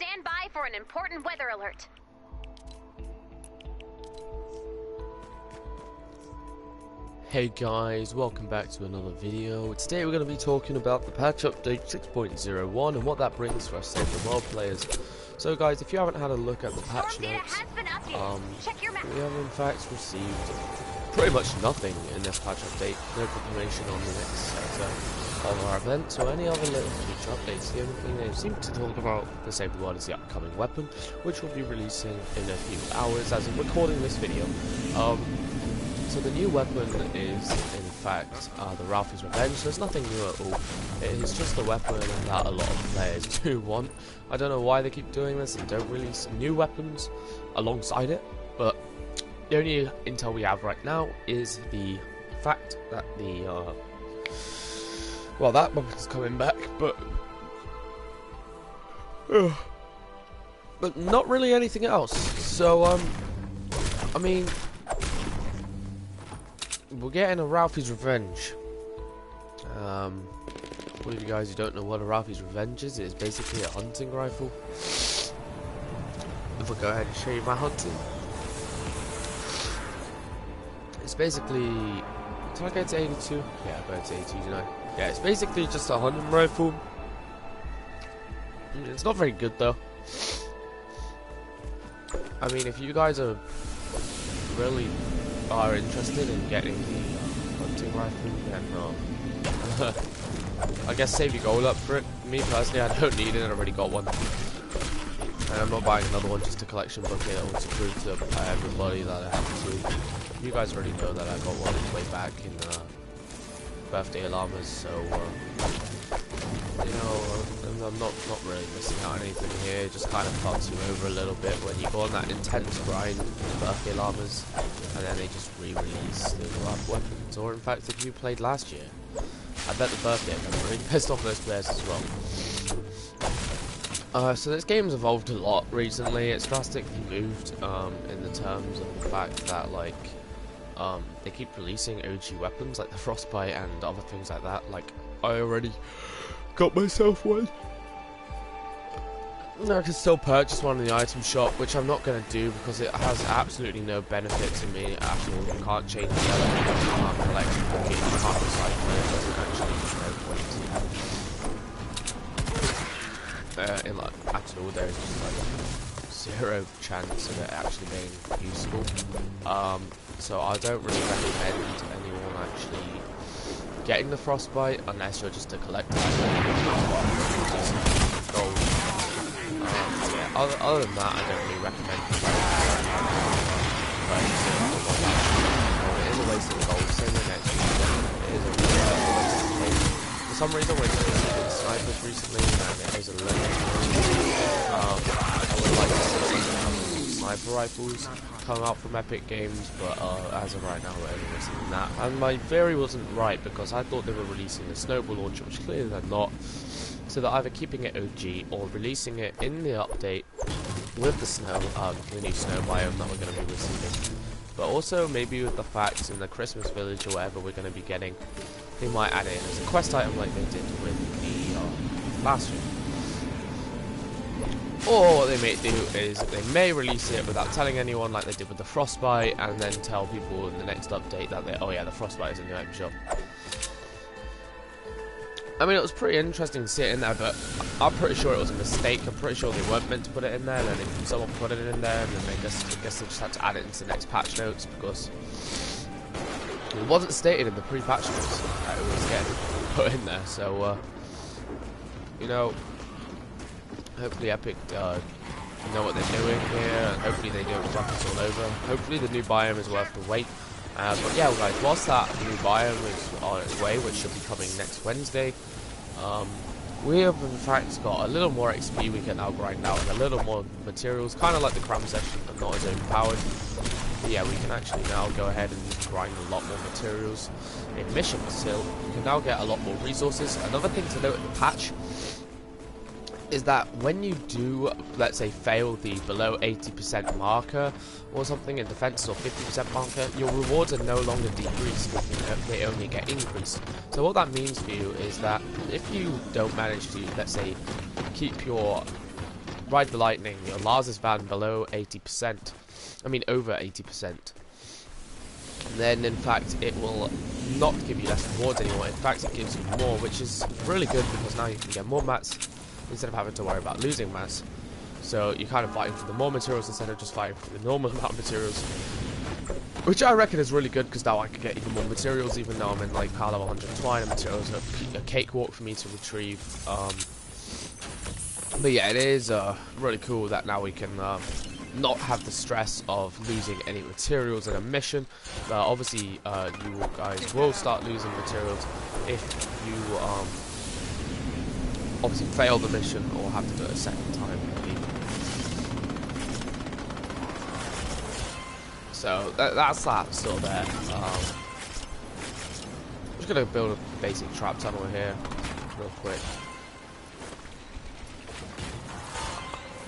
Stand by for an important weather alert. Hey guys, welcome back to another video. Today we're going to be talking about the patch update 6.01 and what that brings for us Save the World players. So guys, if you haven't had a look at the patch notes, we have in fact received pretty much nothing in this patch update. No confirmation on the next sector of our event or any other little feature updates. The only thing they seem to talk about for Save the World is the upcoming weapon, which will be releasing in a few hours as I'm recording this video. So the new weapon is, in fact, the Ralphie's Revenge. There's nothing new at all. It is just a weapon that a lot of players do want. I don't know why they keep doing this and don't release new weapons alongside it, but the only intel we have right now is the fact that the, well, that weapon's coming back, but not really anything else. So, I mean, we're getting a Ralphie's Revenge. For you guys who don't know what a Ralphie's Revenge is, it is basically a hunting rifle. If I go ahead and show you my hunting, it's basically. Did I go to 82? Yeah, I go to 82, didn't I? Yeah, it's basically just a hunting rifle. It's not very good though. I mean, if you guys are really interested in getting the hunting rifle, then I guess save your gold up for it. Me personally, I don't need it. I already got one, and I'm not buying another one just to collection book it or to prove to everybody that I have to. You guys already know that I got one way back in birthday llamas, so you know, I'm not really missing out on anything here. It just kind of fucks you over a little bit when you go on that intense grind with birthday llamas, and then they just re-release the weapons. Or in fact, if you played last year, I bet the birthday got really pissed off those players as well. So this game's evolved a lot recently. It's drastically moved in the terms of the fact that, like, they keep releasing OG weapons like the Frostbite and other things like that. Like, I already got myself one. I can still purchase one in the item shop, which I'm not going to do because it has absolutely no benefit to me at all. You can't change the element, you can't collect it, you can't recycle it, it doesn't actually no point. At all, there's just like zero chance of it actually being useful. So I don't really recommend anyone actually getting the Frostbite unless you're just a collector. Gold. Yeah, other than that, I don't really recommend it. It is a waste of gold. Same with next week. It is a waste of gold. For some reason, we're using snipers recently, and it is a little. I would like to see some sniper rifles come out from Epic Games, but as of right now, we're only missing that. And my theory wasn't right because I thought they were releasing the snowball launcher, which clearly they're not. So they're either keeping it OG or releasing it in the update with the snow, the new snow biome that we're going to be receiving. But also maybe with the facts in the Christmas village or whatever we're going to be getting, they might add it in as a quest item like they did with the last year. Or what they may do is they may release it without telling anyone like they did with the Frostbite, and then tell people in the next update that oh yeah, the Frostbite is in the item shop. I mean, it was pretty interesting to see it in there, but I'm pretty sure it was a mistake. I'm pretty sure they weren't meant to put it in there, and then someone put it in there, and then I guess they just had to add it into the next patch notes, because it wasn't stated in the pre-patch notes that it was getting put in there. So, you know, hopefully Epic know what they're doing here, and hopefully they don't fuck us all over. Hopefully the new biome is worth the wait. But yeah, guys, whilst that new biome is on its way, which should be coming next Wednesday, we have in fact got a little more XP we can now grind out, and a little more materials, kind of like the cram session, but not as overpowered. But yeah, we can actually now go ahead and grind a lot more materials in missions still. We can now get a lot more resources. Another thing to note in the patch is that when you do, let's say, fail the below 80% marker or something in defense, or 50% marker, your rewards are no longer decreased, they only get increased. So what that means for you is that if you don't manage to, let's say, keep your ride the lightning, your Lars is banned below 80%. I mean over 80%. Then in fact it will not give you less rewards anymore. In fact it gives you more, which is really good because now you can get more mats instead of having to worry about losing mats. So you're kind of fighting for the more materials instead of just fighting for the normal amount of materials, which I reckon is really good because now I can get even more materials even though I'm in like power level 120 and materials are a cakewalk for me to retrieve. But yeah, it is really cool that now we can not have the stress of losing any materials in a mission. Obviously, you guys will start losing materials if you obviously fail the mission or have to do it a second time. So that's that sort of there. I'm just gonna build a basic trap tunnel here, real quick.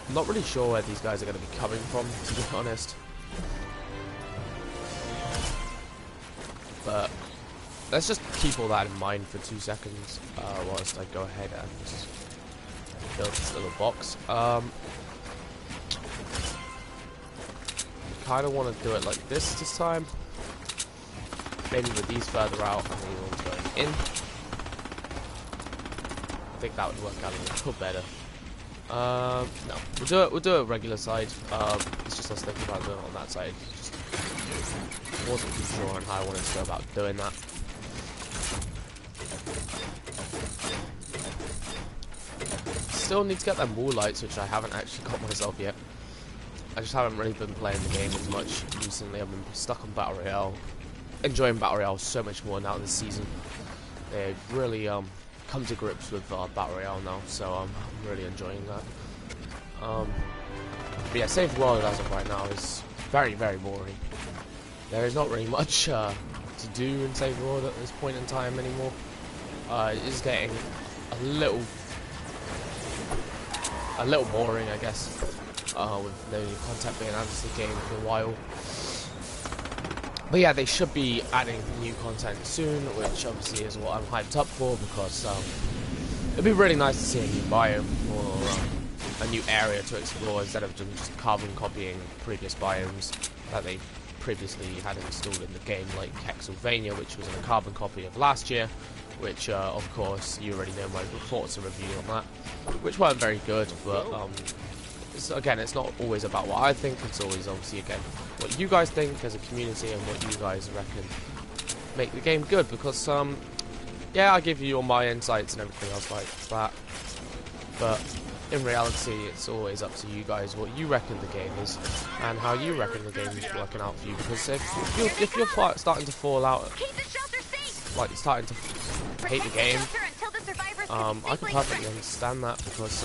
I'm not really sure where these guys are going to be coming from, to be honest. But let's just keep all that in mind for 2 seconds whilst I go ahead and just build this little box. Kind of want to do it like this time. Maybe with these further out and the ones going in. I think that would work out a little better. No, we'll do it regular side. It's just us thinking about doing it on that side. Just wasn't too sure on how I wanted to go about doing that. Still need to get them wall lights, which I haven't actually got myself yet. I just haven't really been playing the game as much recently. I've been stuck on Battle Royale, enjoying Battle Royale so much more now this season. They've really come to grips with Battle Royale now, so I'm really enjoying that. But yeah, Save the World as of right now is very, very boring. There is not really much to do in Save the World at this point in time anymore. It is getting a little boring, I guess, with no new content being added to the game for a while. But yeah, they should be adding new content soon, which obviously is what I'm hyped up for, because it'd be really nice to see a new biome or a new area to explore instead of just carbon copying previous biomes that they previously had installed in the game, like Hexylvania, which was a carbon copy of last year, which of course you already know my thoughts and review on that, which weren't very good, but again, it's not always about what I think, it's always obviously again what you guys think as a community and what you guys reckon make the game good, because yeah, I give you all my insights and everything else like that, but in reality it's always up to you guys what you reckon the game is and how you reckon the game is working out for you, because if you're starting to fall out, like you're starting to hate the game, I can perfectly understand that, because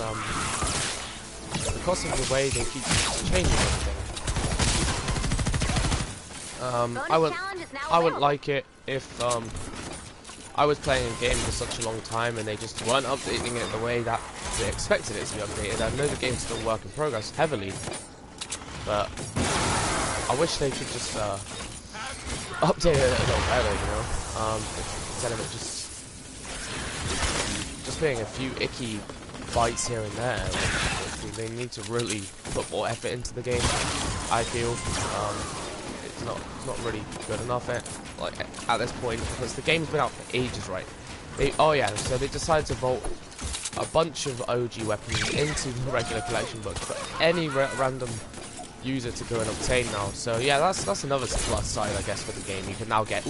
of the way they keep changing everything. I wouldn't like it if I was playing a game for such a long time and they just weren't updating it the way that they expected it to be updated. I know the game's still work in progress heavily, but I wish they could just update it a little better, you know, instead of it just being a few icky bites here and there. They need to really put more effort into the game, I feel. It's not really good enough at this point, because the game's been out for ages, right? Oh yeah, so they decided to vault a bunch of OG weapons into the regular collection book for any random user to go and obtain now. So yeah, that's another plus side, I guess, for the game. You can now get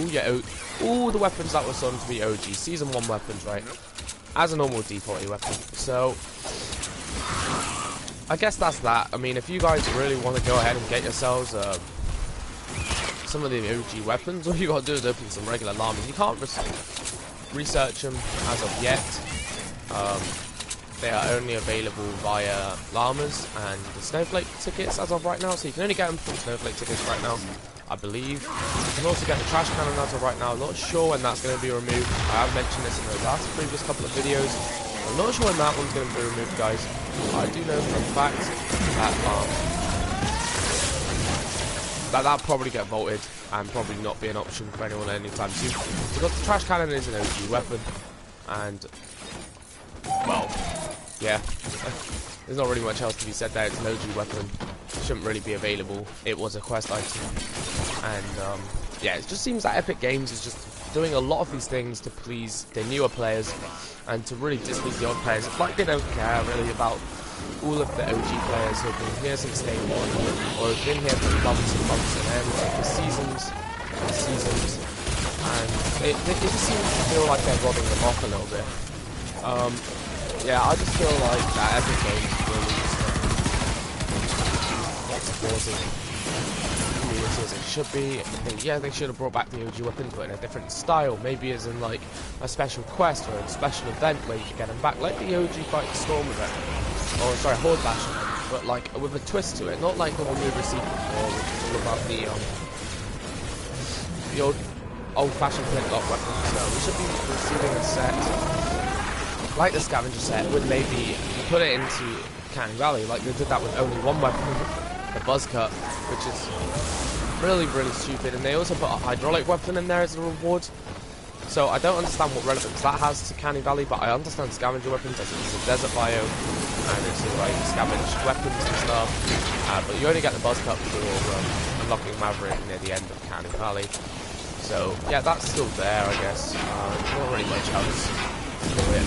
all the weapons that were shown to be OG Season 1 weapons, right, as a normal default weapon. So I guess that's that. I mean, if you guys really want to go ahead and get yourselves some of the OG weapons, all you gotta do is open some regular llamas. You can't research them as of yet. They are only available via llamas and the snowflake tickets as of right now, so you can only get them from snowflake tickets right now, I believe. You can also get the trash cannon as of right now. I'm not sure when that's going to be removed. I have mentioned this in the previous couple of videos. I'm not sure when that one's going to be removed, guys. I do know for a fact that that'll probably get vaulted and probably not be an option for anyone anytime soon, because the trash cannon is an OG weapon, and well, yeah, there's not really much else to be said there. It's an OG weapon, shouldn't really be available. It was a quest item, and yeah, it just seems that Epic Games is just doing a lot of these things to please their newer players and to really displease the old players. It's like they don't care really about all of the OG players who have been here since day one, or have been here for months and months and ends, for seasons and seasons, and it just seems to feel like they're robbing them off a little bit. Yeah, I just feel like that Epic Games really not supporting the community as it should be. Yeah, they should have brought back the OG weapons, but in a different style. Maybe as in like a special quest or a special event where you can get them back, like the OG Fight Storm event, or sorry, Horde Bash event, but like with a twist to it, not like the one we received before, which is all about the old-fashioned flintlock weapons. So we should be receiving a set like the scavenger set, with maybe put it into Canny Valley, like they did that with only one weapon, the buzz cut, which is really, really stupid. And they also put a hydraulic weapon in there as a reward. So I don't understand what relevance that has to Canny Valley, but I understand scavenger weapons as it's a desert biome, and it's like scavenge weapons and stuff. But you only get the buzz cut for unlocking Maverick near the end of Canny Valley. So yeah, that's still there, I guess. Not really much else for it.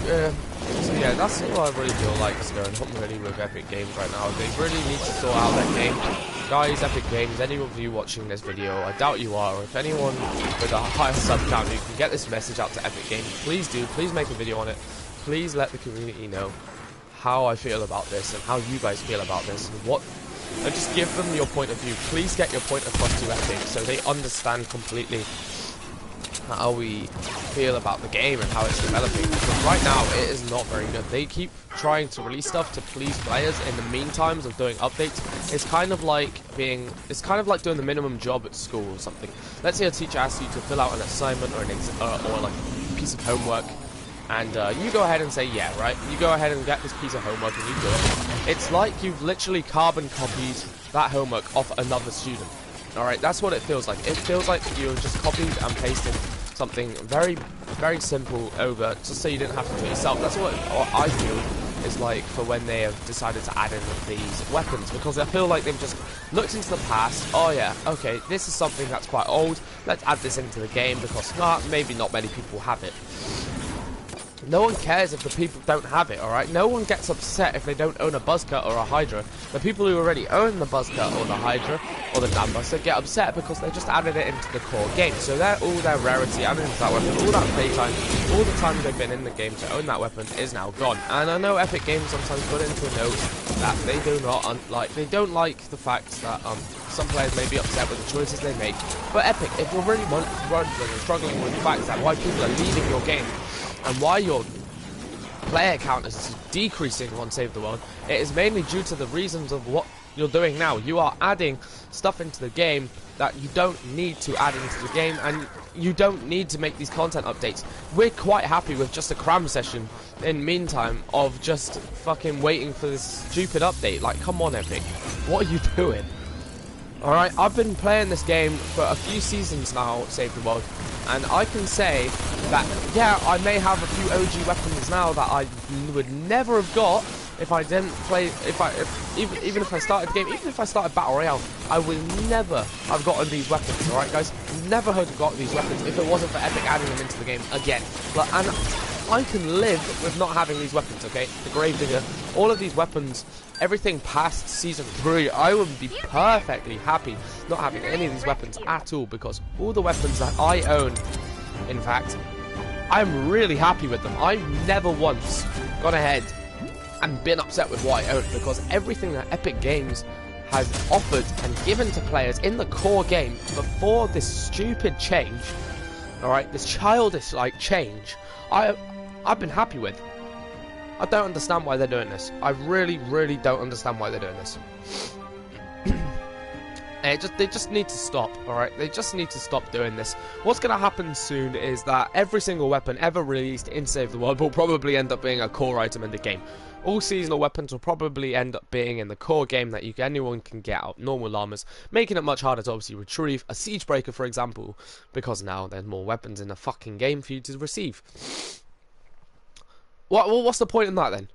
Yeah. So yeah, that's what I really feel like is going on really with Epic Games right now. They really need to sort out their game. Guys, Epic Games, any of you watching this video, I doubt you are, or if anyone with a higher sub count who can get this message out to Epic Games, please do. Please make a video on it. Please let the community know how I feel about this and how you guys feel about this and just give them your point of view. Please get your point across to Epic so they understand completely how we feel about the game and how it's developing, because right now it is not very good. They keep trying to release stuff to please players in the meantime of doing updates. It's kind of like doing the minimum job at school or something. Let's say a teacher asks you to fill out an assignment or or like a piece of homework, and you go ahead and say yeah, right? You go ahead and get this piece of homework and you do it. It's like you've literally carbon copied that homework off another student. Alright, that's what it feels like. It feels like you just copied and pasted something very, very simple over just so you didn't have to do it yourself. That's what I feel is like for when they have decided to add in these weapons, because I feel like they've just looked into the past. Oh yeah, okay, this is something that's quite old. Let's add this into the game because maybe not many people have it. No one cares if the people don't have it, alright? No one gets upset if they don't own a buzzcut or a Hydra. The people who already own the buzzcut or the Hydra or the Dambuster get upset because they just added it into the core game. So all their rarity added into that weapon, all that playtime, all the time they've been in the game to own that weapon is now gone. And I know Epic Games sometimes put into a note that they do not they don't like the fact that some players may be upset with the choices they make. But Epic, if you're really struggling with the fact that why people are leaving your game, and why your player count is decreasing on Save the World, it is mainly due to the reasons of what you're doing now. You are adding stuff into the game that you don't need to add into the game, and you don't need to make these content updates. We're quite happy with just a cram session in meantime of just fucking waiting for this stupid update. Like, come on, Epic, what are you doing? Alright, I've been playing this game for a few seasons now, Save the World, and I can say that, yeah, I may have a few OG weapons now that I would never have got if I didn't play, even if I started the game, even if I started Battle Royale, I would never have gotten these weapons, alright guys? Never have got these weapons if it wasn't for Epic adding them into the game again. And I can live with not having these weapons, okay? The Gravedigger, all of these weapons, everything past Season 3, I would be perfectly happy not having any of these weapons at all, because all the weapons that I own, in fact, I'm really happy with them. I've never once gone ahead and been upset with what I own, because everything that Epic Games has offered and given to players in the core game before this stupid change, alright, this childish like change, I've been happy with. I don't understand why they're doing this. I really, really don't understand why they're doing this. They just need to stop, alright? They just need to stop doing this. What's going to happen soon is that every single weapon ever released in Save the World will probably end up being a core item in the game. All seasonal weapons will probably end up being in the core game that anyone can get out normal llamas, making it much harder to obviously retrieve a siege breaker, for example, because now there's more weapons in the fucking game for you to receive. What's the point in that then?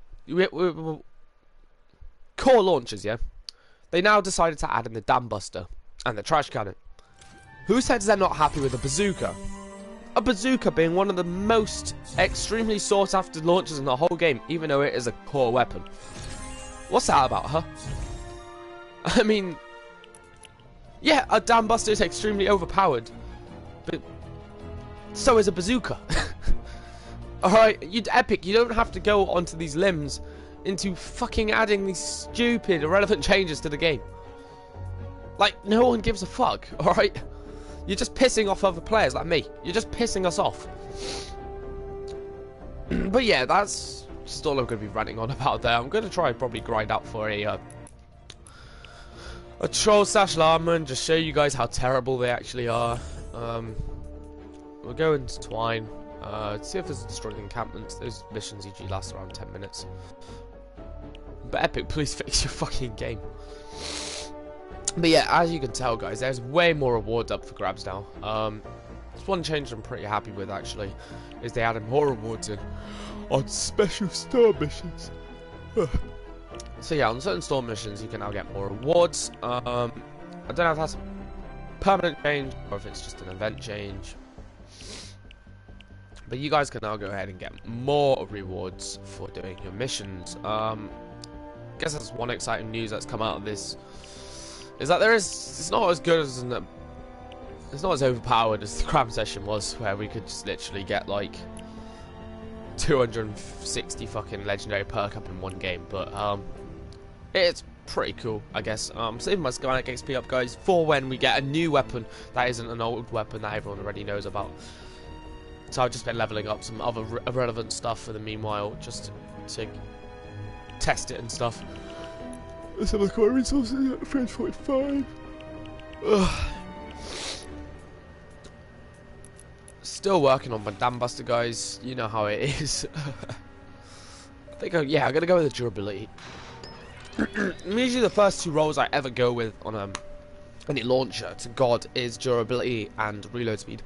Core launchers, yeah? They now decided to add in the dam buster and the trash cannon. Who says they're not happy with a bazooka? A bazooka being one of the most extremely sought after launchers in the whole game, even though it is a core weapon. What's that about, huh? I mean, yeah, a dam buster is extremely overpowered, but so is a bazooka. Alright, Epic, you don't have to go onto these limbs into fucking adding these stupid, irrelevant changes to the game. Like, no one gives a fuck, alright? You're just pissing off other players like me. You're just pissing us off. But yeah, that's just all I'm going to be ranting on about there. I'm going to try and probably grind out for a troll / llama and just show you guys how terrible they actually are. We'll go into Twine. See if there's destroyed encampments. Those missions usually last around 10 minutes. But Epic, please fix your fucking game. But yeah, as you can tell, guys, there's way more rewards up for grabs now. There's one change I'm pretty happy with, actually, is they added more rewards in on special store missions. So yeah, on certain store missions, you can now get more rewards. I don't know if that's a permanent change or if it's just an event change. But you guys can now go ahead and get more rewards for doing your missions. I guess that's one exciting news that's come out of this. Is that it's not as good as it's not as overpowered as the cram session was, where we could just literally get like 260 fucking legendary perk up in one game. But it's pretty cool, I guess. Saving my Skynet XP up, guys, for when we get a new weapon that isn't an old weapon that everyone already knows about. So I've just been leveling up some other irrelevant stuff for the meanwhile, just to test it and stuff. Let's have a look at my resources at 345. Still working on my dam buster, guys. You know how it is. I think, I'm gonna go with the durability. Usually the first two rolls I ever go with on any launcher to God is durability and reload speed.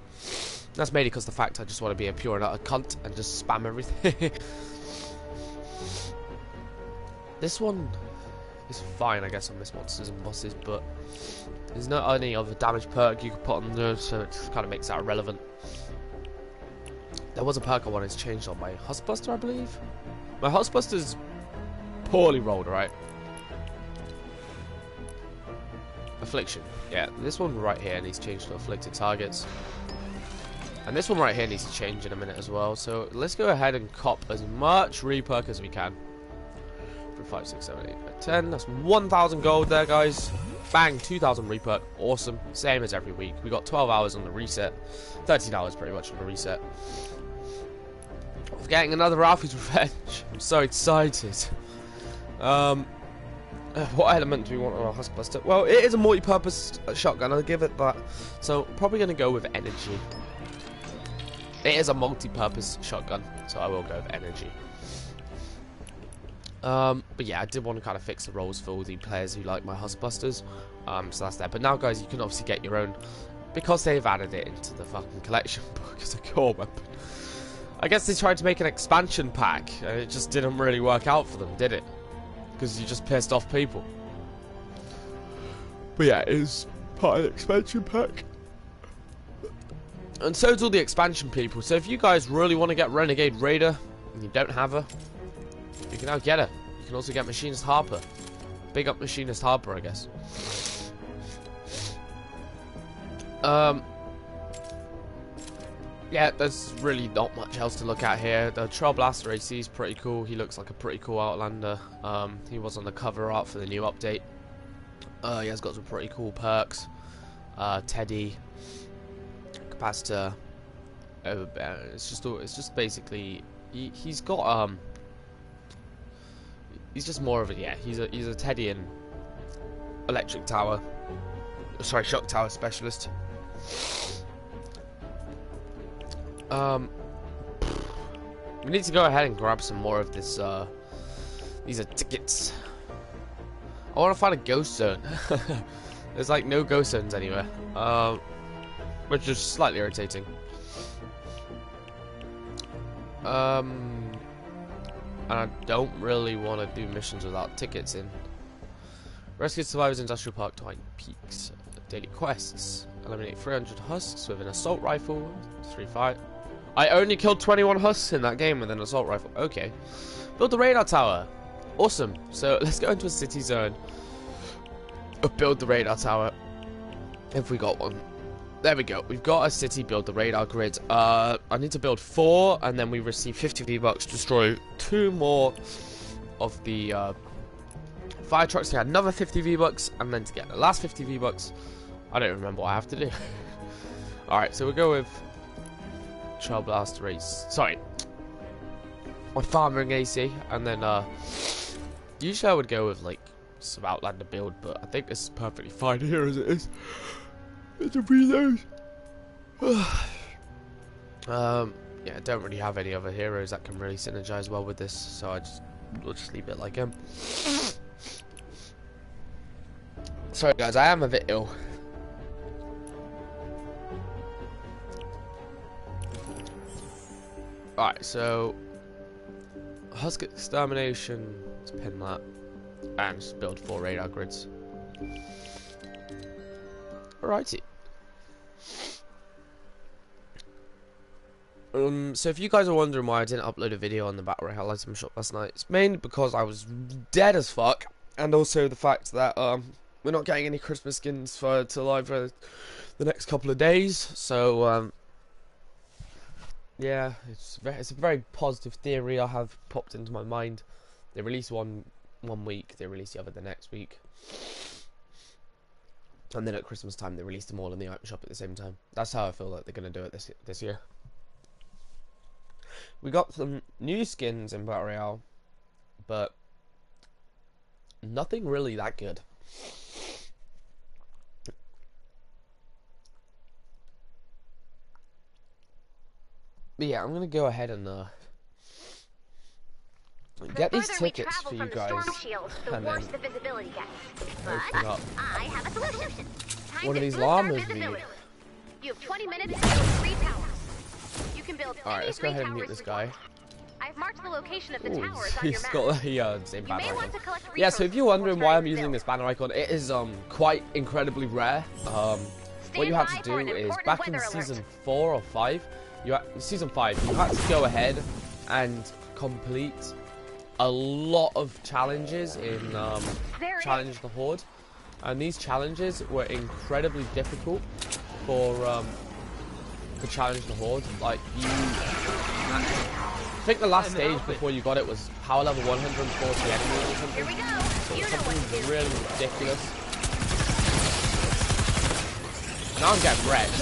That's mainly because the fact I just want to be a pure and utter cunt and just spam everything. This one is fine, I guess, on Miss Monsters and Bosses, but there's not any other damage perk you can put on there, so it just kind of makes that irrelevant. There was a perk I wanted to change on my Hustbuster, I believe. My Hustbuster's poorly rolled, right? Affliction. Yeah, this one right here needs to change to afflicted targets. And this one right here needs to change in a minute as well. So let's go ahead and cop as much reperk as we can. 3, 5, 6, 7, 8, 9, 10. That's 1,000 gold there, guys. Bang, 2,000 reperk. Awesome. Same as every week. We got 12 hours on the reset. 13 hours pretty much on the reset. We're getting another Ralphie's Revenge. I'm so excited. What element do we want on our Hustbuster? Well, it is a multi-purpose shotgun. I'll give it that. So probably going to go with energy. It is a multi-purpose shotgun, so I will go with energy. But yeah, I did want to kind of fix the rolls for all the players who like my Hustbusters. So that's there. But now, guys, you can obviously get your own, because they've added it into the fucking collection book as a core weapon. I guess they tried to make an expansion pack, and it just didn't really work out for them, did it? Because you just pissed off people. But yeah, it is part of the expansion pack. And so do all the expansion people. So if you guys really want to get Renegade Raider and you don't have her, you can now get her. You can also get Machinist Harper. Big up Machinist Harper, I guess. Yeah, there's really not much else to look at here. The Trailblaster AC is pretty cool. He looks like a pretty cool Outlander. He was on the cover art for the new update. He has got some pretty cool perks. Teddy, capacitor. It's just basically he's got he's just more of a he's a Teddy and electric tower. Sorry, shock tower specialist. We need to go ahead and grab some more of this. These are tickets. I want to find a ghost zone. There's like no ghost zones anywhere, which is slightly irritating. And I don't really want to do missions without tickets in. Rescue survivors, Industrial Park, Twine Peaks. Daily quests. Eliminate 300 husks with an assault rifle. 3-5. I only killed 21 husks in that game with an assault rifle. Okay. Build the radar tower. Awesome. So let's go into a city zone. Build the radar tower. If we got one. There we go. We've got a city build the radar grid. I need to build 4 and then we receive 50 V-Bucks to destroy 2 more of the fire trucks to get another 50 V-Bucks, and then to get the last 50 V-Bucks, I don't remember what I have to do. Alright, so we'll go with Child Blast Race. Sorry. My farming AC, and then usually I would go with like some Outlander build, but I think this is perfectly fine here as it is. It's a free those. Yeah, I don't really have any other heroes that can really synergize well with this, so we'll just leave it like him. Sorry guys, I am a bit ill. Alright, so Husk Extermination, let's pin that, and just build 4 radar grids. Alrighty. So if you guys are wondering why I didn't upload a video on the Battle Royale item shop last night, it's mainly because I was dead as fuck, and also the fact that we're not getting any Christmas skins till either the next couple of days. So yeah, it's a very positive theory I have popped into my mind. They release one week, they release the other the next week, and then at Christmas time they release them all in the item shop at the same time. That's how I feel like they're gonna do it this year. We got some new skins in Battle Royale, but nothing really that good. But yeah, I'm gonna go ahead and get these tickets for you guys, and then open up one of these llamas. You have 20 minutes to build 3 towers. You can build. Alright, let's go ahead and mute this guy. I've marked the location of the Ooh, towers on your he's map. got the same banner icon. Yeah, so if resources you're wondering before why I'm starting to using build. this banner icon, it is quite incredibly rare. What you had to do is back in season 4 or 5, season 5, you had to go ahead and complete a lot of challenges in Challenge the Horde, and these challenges were incredibly difficult for Challenge the Horde. Like, I think the last stage before you got it was power level 140 enemies or something. Here we go. So You it's know what to something do. really ridiculous. Now I'm getting wrecked.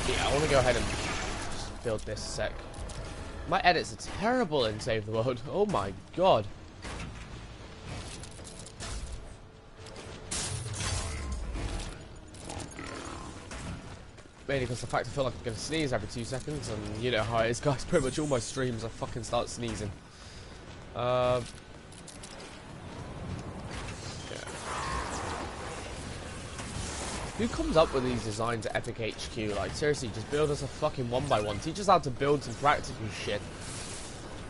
Yeah, I want to go ahead and just build this sec. My edits are terrible in Save the World. Oh my god. Mainly because the fact I feel like I'm going to sneeze every 2 seconds, and you know how it is, guys. Pretty much all my streams I fucking start sneezing. Yeah. Who comes up with these designs at Epic HQ? Like, seriously, just build us a fucking 1x1. Teach us how to build some practical shit.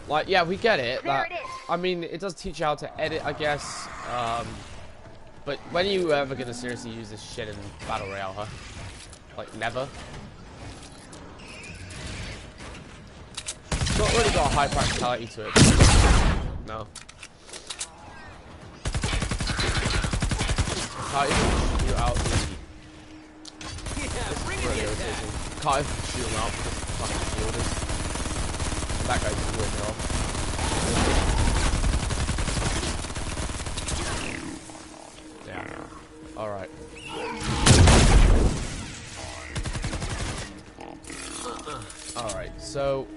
Like, yeah, we get it. That, I mean, it does teach you how to edit, I guess. But when are you ever going to seriously use this shit in Battle Royale, huh? Like, never. It's not really got a high practicality to it. No. Can't even shoot out the... This is really irritating. Can't even shoot him out because the fucking shield is. That guy's just walking off. Yeah. Alright. Alright, so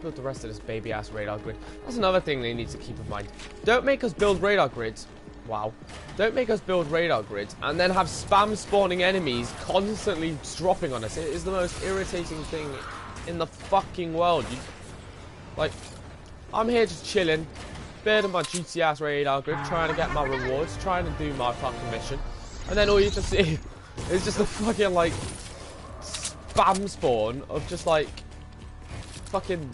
build the rest of this baby ass radar grid. That's another thing they need to keep in mind. Don't make us build radar grids Wow. Don't make us build radar grids and then have spam spawning enemies constantly dropping on us. It is the most irritating thing in the fucking world. Like, I'm here just chilling, building my GTS radar grid, trying to get my rewards, trying to do my fucking mission. And then all you just see is just a fucking, like, spam spawn of just, like, fucking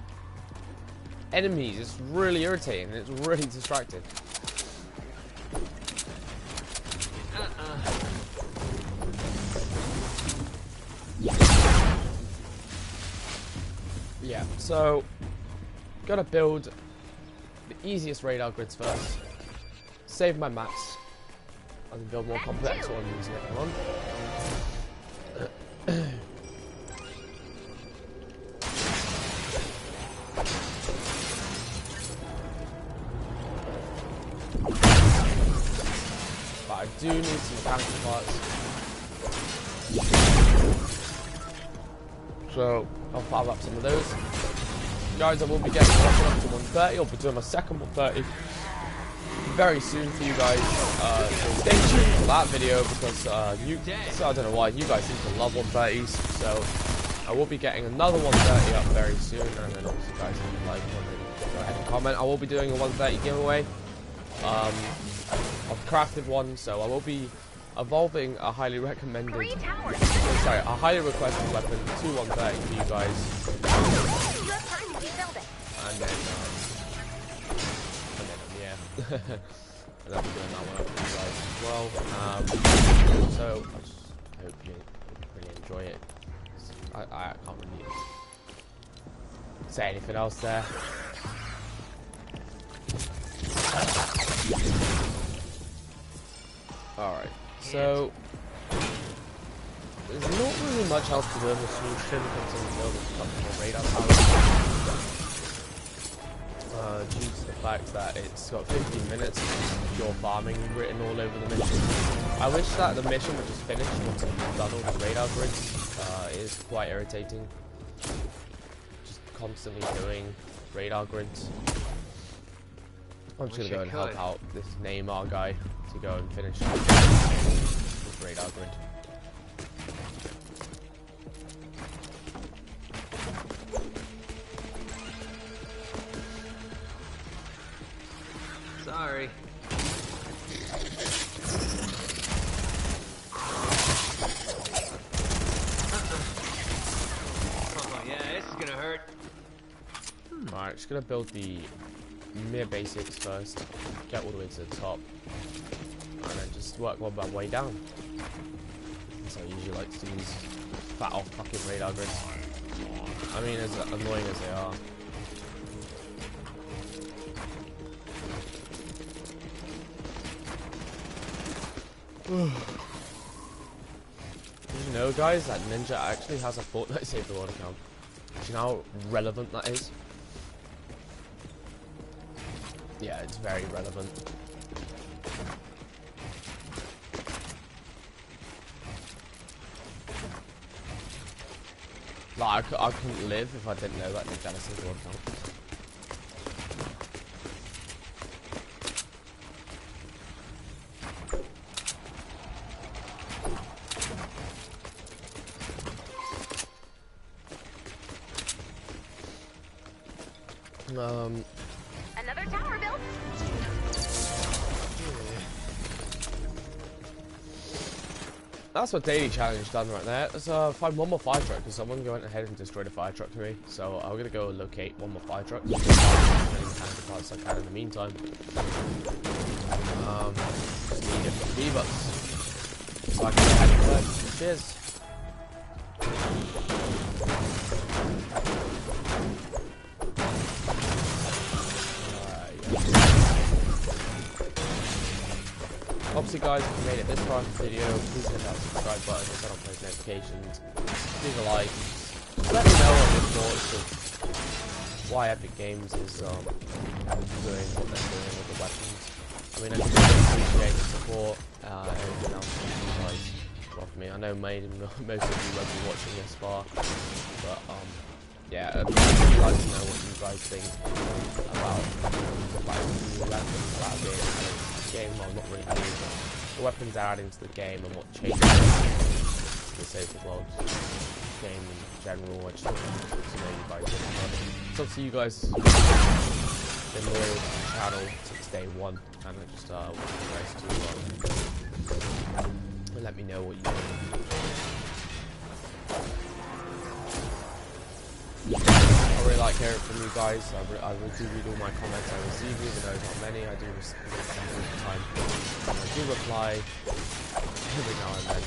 enemies. It's really irritating and it's really distracting. Yeah, so gotta build the easiest radar grids first. Save my mats. I can build more complex ones later on. But I do need some mechanical parts. So I'll file up some of those. Guys, I will be getting up to 130. I'll be doing my second 130 very soon for you guys. So stay tuned for that video because I don't know why you guys seem to love 130s. So I will be getting another 130 up very soon. And then also, guys, if you like, go ahead and comment. I will be doing a 130 giveaway. I've crafted one, so I will be evolving a highly recommended, sorry, a highly requested weapon to 130 for you guys. And then yeah, and I'll be doing that one up for you guys as well. So I just hope you really enjoy it. I can't really say anything else there. Alright, so there's not really much else to do in the solution until we build a couple more radar towers. Due to the fact that it's got 15 minutes of pure farming written all over the mission. I wish that the mission would just finish once we've done all the radar grids. It is quite irritating. Just constantly doing radar grids. I'm just gonna go and help out this Neymar guy to go and finish this radar grid. Sorry. Oh yeah, this is gonna hurt. Alright, just gonna build the mere basics first, get all the way to the top, and then just work my way down. So I usually like to do these fat off fucking radar grids. I mean, as annoying as they are. Did you know, guys, that Ninja actually has a Fortnite Save the World account? Do you know how relevant that is? Yeah, it's very relevant. Like, I couldn't live if I didn't know that Ninja had a Save the World account. Another tower built. That's what daily challenge done right there. Let's find one more fire truck because someone went ahead and destroyed a fire truck to me. So I'm gonna go locate one more fire truck. As many parts I can in the meantime. Just need it for V-Bucks. So I can go ahead and work. Cheers. Obviously, guys, if you made it this far in the video, please hit that subscribe button and turn on post notifications. Leave a like. Let me know on your thoughts of why Epic Games is doing what they're doing with the weapons. I mean, I just really appreciate the support and everything else from you guys. Well, for me, I know most of you won't be watching this far, but yeah, I'd really like to know what you guys think about new weapons that are being added. game. Well, not really new, but the weapons are adding to the game and what changes to the Save the World game in general. I just want to know you guys. It's up to you guys. Been loyal to the channel since day one, and I just want you guys to let me know what you think. I really like hearing from you guys. I do read all my comments I receive, even though not many. I do receive them all the time. I do reply every now and then.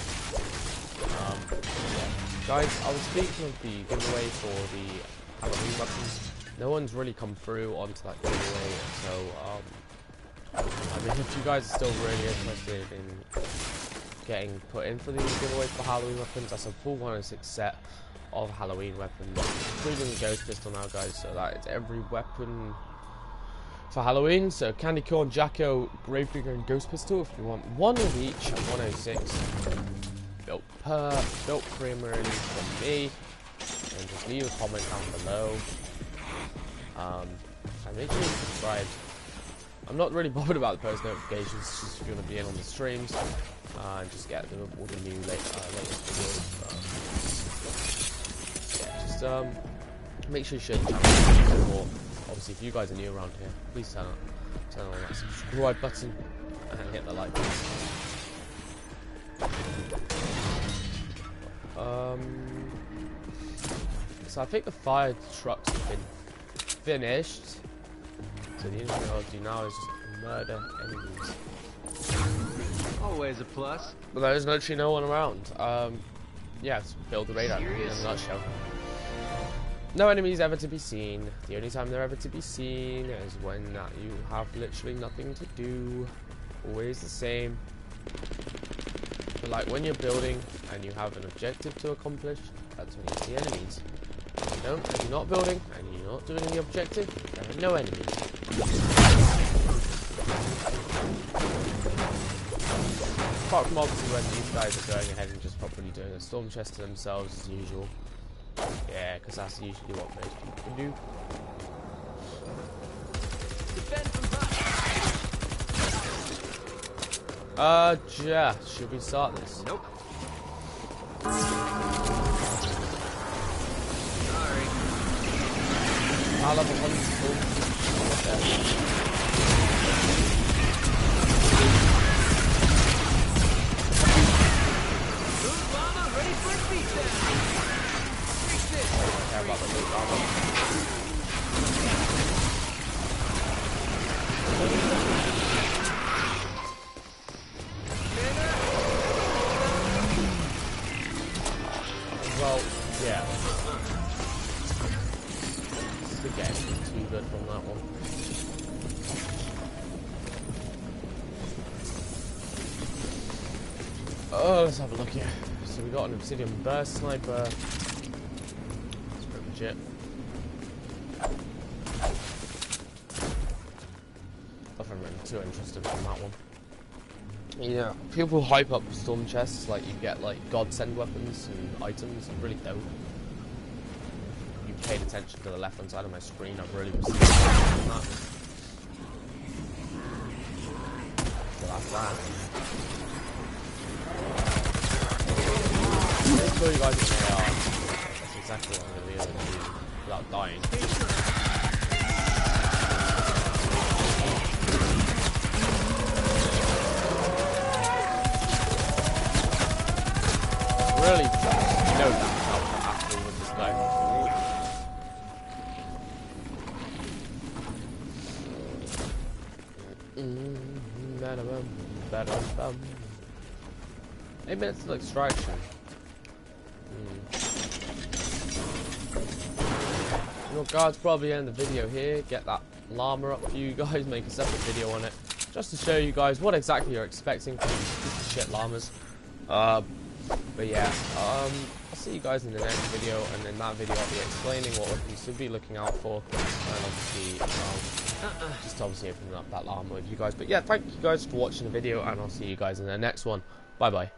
Yeah. Guys, I was speaking of the giveaway for the Halloween weapons. No one's really come through onto that giveaway, so I mean, if you guys are still really interested in getting put in for the giveaway for Halloween weapons, that's a full 106 set of Halloween weapons, including the ghost pistol now, guys. So that is every weapon for Halloween. So candy corn, Jacko, gravedigger, and ghost pistol. If you want one of each at 106, built primarily from me, and just leave a comment down below. And make sure you subscribe. I'm not really bothered about the post notifications, just if you want to be in on the streams and just get all the new latest videos. Make sure you share the channel, or obviously if you guys are new around here, please turn on that subscribe button and hit the like button. So I think the fire trucks have been finished, so the only thing I'll do now is just murder enemies. Always a plus. But there is literally no one around. Yeah, it's build the radar in a nutshell. No enemies ever to be seen. The only time they're ever to be seen is when you have literally nothing to do. Always the same. But like when you're building and you have an objective to accomplish, that's when you see enemies. If you're not building and you're not doing the objective, there are no enemies. Apart from obviously when these guys are going ahead and just properly doing a storm chest to themselves as usual. Yeah, because that's usually what most people can do. Yeah, should we start this? Nope. I'll have a wonderful. Ready for a beatdown. I don't care about the loot armor. Well, yeah. The game is too good from that one. Oh, let's have a look here. So we got an obsidian burst sniper. That's pretty much it. Nothing really too interesting from that one. Yeah, people hype up storm chests like you get like godsend weapons and items. You really don't. You paid attention to the left hand side of my screen. I've really received that. So that's that. Make sure you guys get an AR. That's exactly what I'm going to be able to do without dying. Really, no damage out after with this guy. Ba-da-bum. 8 minutes to extraction. Your guards probably end the video here. Get that llama up for you guys. Make a separate video on it, just to show you guys what exactly you're expecting from these piece of shit llamas. But yeah, I'll see you guys in the next video, and in that video I'll be explaining what weapons to be looking out for, and obviously just obviously opening up that llama with you guys. But yeah, thank you guys for watching the video, and I'll see you guys in the next one. Bye bye.